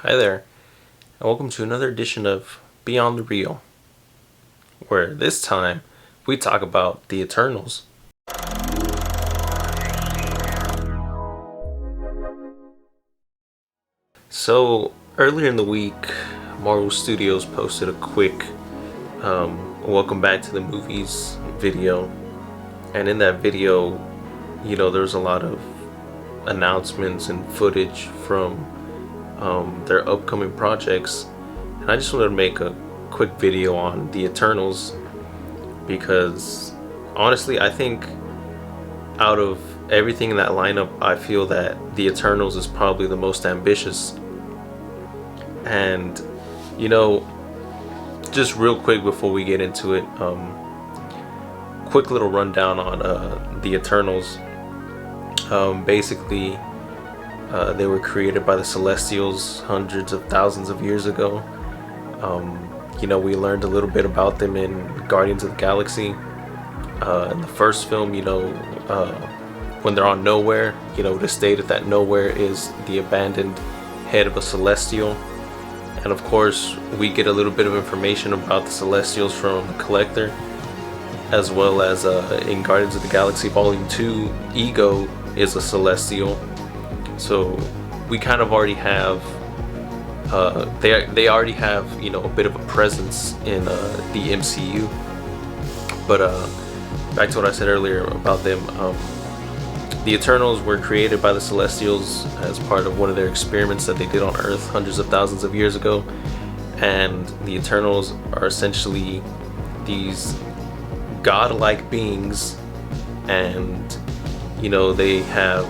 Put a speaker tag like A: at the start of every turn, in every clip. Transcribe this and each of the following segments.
A: Hi there, and welcome to another edition of Beyond the Real, where this time we talk about the Eternals. So, earlier in the week, Marvel Studios posted a quick welcome back to the movies video, and in that video, there's a lot of announcements and footage from their upcoming projects, and I just wanted to make a quick video on the Eternals because honestly, I think out of everything in that lineup, I feel that the Eternals is probably the most ambitious. And just real quick before we get into it, quick little rundown on the Eternals. Basically, they were created by the Celestials hundreds of thousands of years ago. We learned a little bit about them in Guardians of the Galaxy. In the first film, when they're on Nowhere, it stated that Nowhere is the abandoned head of a Celestial. And of course, we get a little bit of information about the Celestials from the Collector, as well as in Guardians of the Galaxy Volume 2, Ego is a Celestial. So we kind of already have, they already have, a bit of a presence in the MCU. But back to what I said earlier about them, the Eternals were created by the Celestials as part of one of their experiments that they did on Earth hundreds of thousands of years ago. And the Eternals are essentially these godlike beings, and they have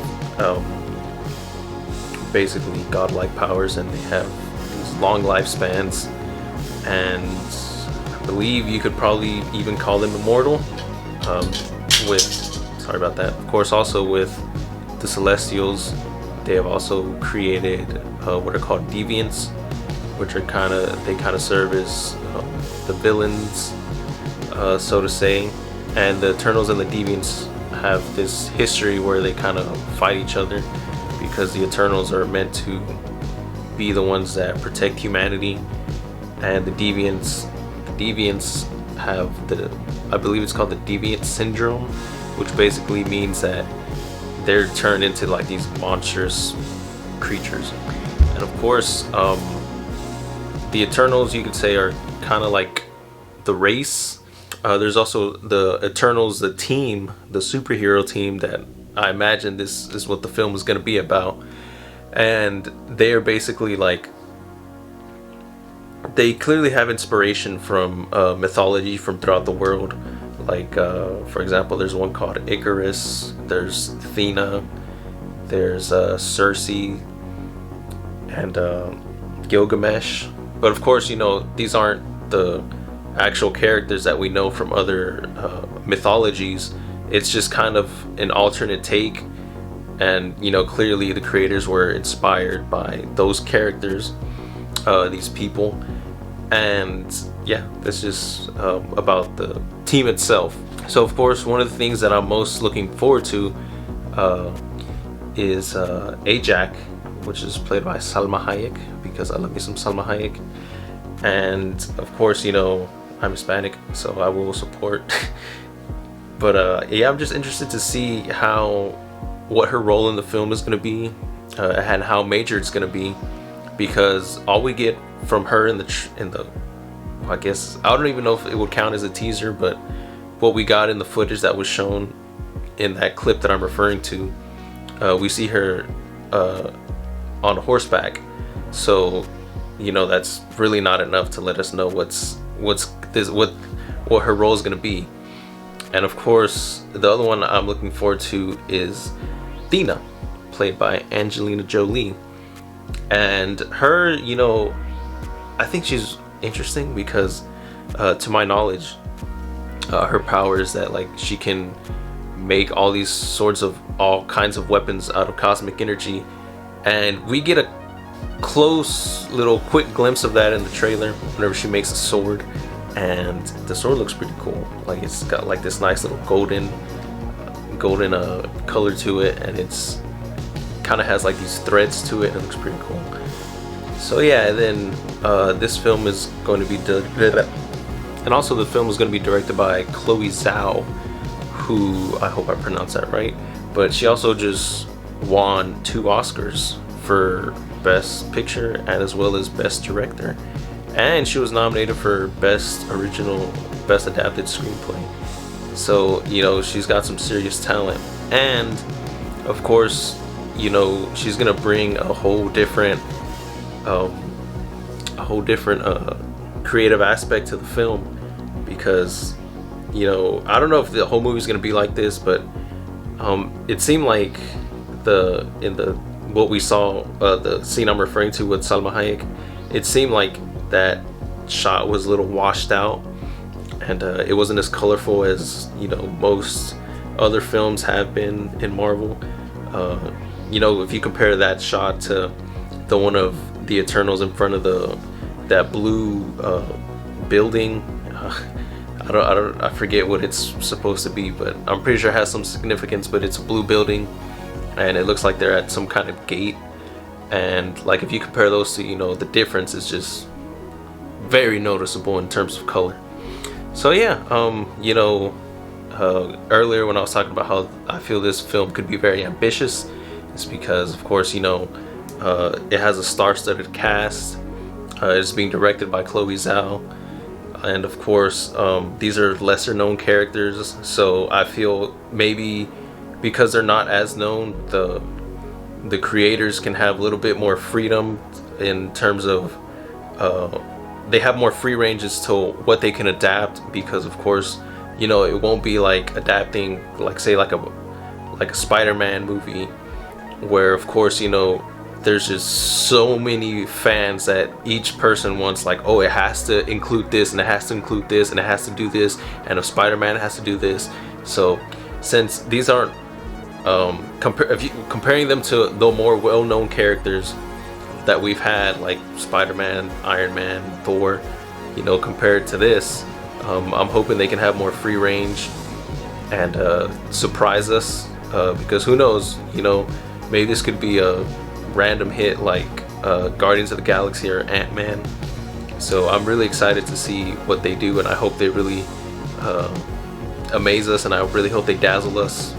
A: basically godlike powers, and they have these long lifespans, and I believe you could probably even call them immortal. Sorry about that. Of course, also with the Celestials, they have also created what are called deviants, which are kind of serve as the villains, so to say. And the Eternals and the deviants have this history where they kind of fight each other, because the Eternals are meant to be the ones that protect humanity, and the deviants have I believe it's called the Deviant Syndrome, which basically means that they're turned into like these monstrous creatures. And of course, the Eternals, you could say, are kind of like the race. There's also the Eternals, the team, the superhero team, that I imagine this is what the film is going to be about. And they are basically like, they clearly have inspiration from mythology from throughout the world. Like, for example, there's one called Icarus, there's Athena, there's Circe, and Gilgamesh. But of course, these aren't the actual characters that we know from other mythologies. It's just kind of an alternate take, and clearly the creators were inspired by those characters, these people. And yeah, that's just about the team itself. So of course, one of the things that I'm most looking forward to is Ajak, which is played by Salma Hayek, because I love me some Salma Hayek. And of course, I'm Hispanic, so I will support. But yeah, I'm just interested to see what her role in the film is going to be, and how major it's going to be, because all we get from her in the I guess I don't even know if it would count as a teaser, but what we got in the footage that was shown in that clip that I'm referring to, we see her on horseback. So that's really not enough to let us know what her role is going to be. And of course, the other one I'm looking forward to is Athena, played by Angelina Jolie. And her, I think she's interesting because, to my knowledge, her power is that like she can make all these sorts of all kinds of weapons out of cosmic energy, and we get a close little quick glimpse of that in the trailer whenever she makes a sword, and the sword looks pretty cool. Like, it's got like this nice little golden color to it, and it's kind of has like these threads to it, and it looks pretty cool. So yeah, and then this film is going to be and also the film is going to be directed by Chloe Zhao, who, I hope I pronounced that right, but she also just won 2 Oscars for Best Picture and as well as Best Director, and she was nominated for Best Adapted Screenplay. So, you know, she's got some serious talent, and of course, you know, she's gonna bring a whole different creative aspect to the film, because, you know, I don't know if the whole movie's gonna be like this, but it seemed like what we saw, the scene I'm referring to with Salma Hayek, it seemed like that shot was a little washed out, and it wasn't as colorful as, you know, most other films have been in Marvel. You know, if you compare that shot to the one of the Eternals in front of that blue building, I forget what it's supposed to be, but I'm pretty sure it has some significance. But it's a blue building, and it looks like they're at some kind of gate. And like, if you compare those two, you know, the difference is just very noticeable in terms of color. So yeah, you know, earlier when I was talking about how I feel this film could be very ambitious, it's because, of course, you know, it has a star-studded cast. It's being directed by Chloe Zhao, and of course, these are lesser-known characters. So I feel maybe because they're not as known, the creators can have a little bit more freedom in terms of they have more free ranges to what they can adapt, because of course, you know, it won't be like adapting, like, say, like a Spider-Man movie, where of course, you know, there's just so many fans that each person wants, like, oh, it has to include this, and it has to include this, and it has to do this, and if Spider-Man has to do this. So since these aren't comparing them to the more well-known characters that we've had, like Spider-Man, Iron Man, Thor, you know, compared to this, I'm hoping they can have more free range and surprise us, because who knows, you know, maybe this could be a random hit like Guardians of the Galaxy or Ant-Man. So I'm really excited to see what they do, and I hope they really amaze us, and I really hope they dazzle us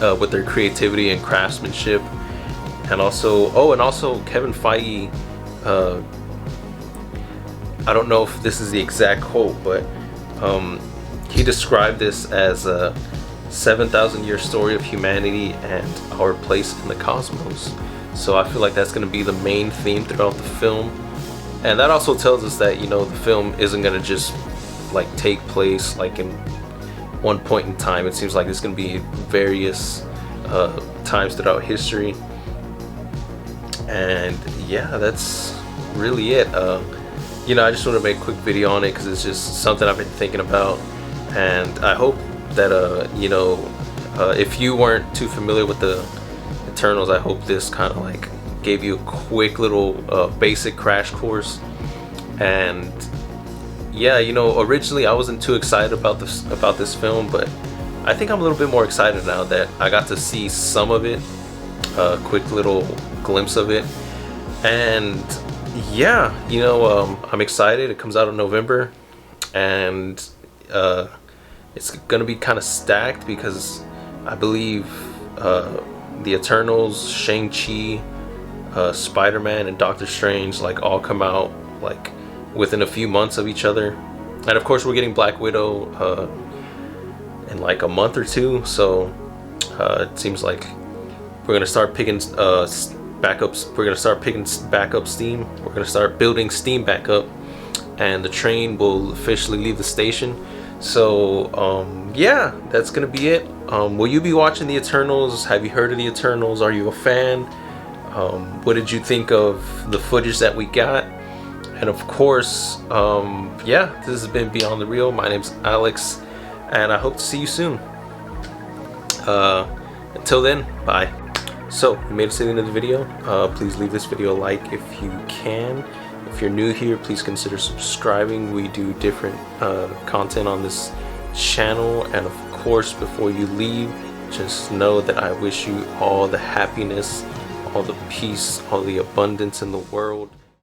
A: with their creativity and craftsmanship. And also Kevin Feige, I don't know if this is the exact quote, but he described this as a 7,000-year story of humanity and our place in the cosmos. So I feel like that's going to be the main theme throughout the film, and that also tells us that, you know, the film isn't going to just like take place like in one point in time. It seems like it's going to be various times throughout history. And yeah, that's really it. You know, I just want to make a quick video on it because it's just something I've been thinking about, and I hope that you know, if you weren't too familiar with the Eternals, I hope this kind of like gave you a quick little basic crash course. And yeah, you know, originally I wasn't too excited about this film, but I think I'm a little bit more excited now that I got to see some of it, a quick little glimpse of it. And yeah, you know, I'm excited. It comes out in November, and it's gonna be kind of stacked because I believe the Eternals, Shang-Chi, Spider-Man, and Doctor Strange like all come out like within a few months of each other. And of course we're getting Black Widow in like a month or two. So it seems like we're gonna start picking backups. We're gonna start picking back up steam. We're gonna start building steam back up, and the train will officially leave the station. So yeah, that's gonna be it. Will you be watching the Eternals? Have you heard of the Eternals? Are you a fan? What did you think of the footage that we got? And of course, yeah, this has been Beyond the Real. My name's Alex, and I hope to see you soon. Until then, bye. So, you made it to the end of the video. Please leave this video a like if you can. If you're new here, please consider subscribing. We do different content on this channel. And of course, before you leave, just know that I wish you all the happiness, all the peace, all the abundance in the world.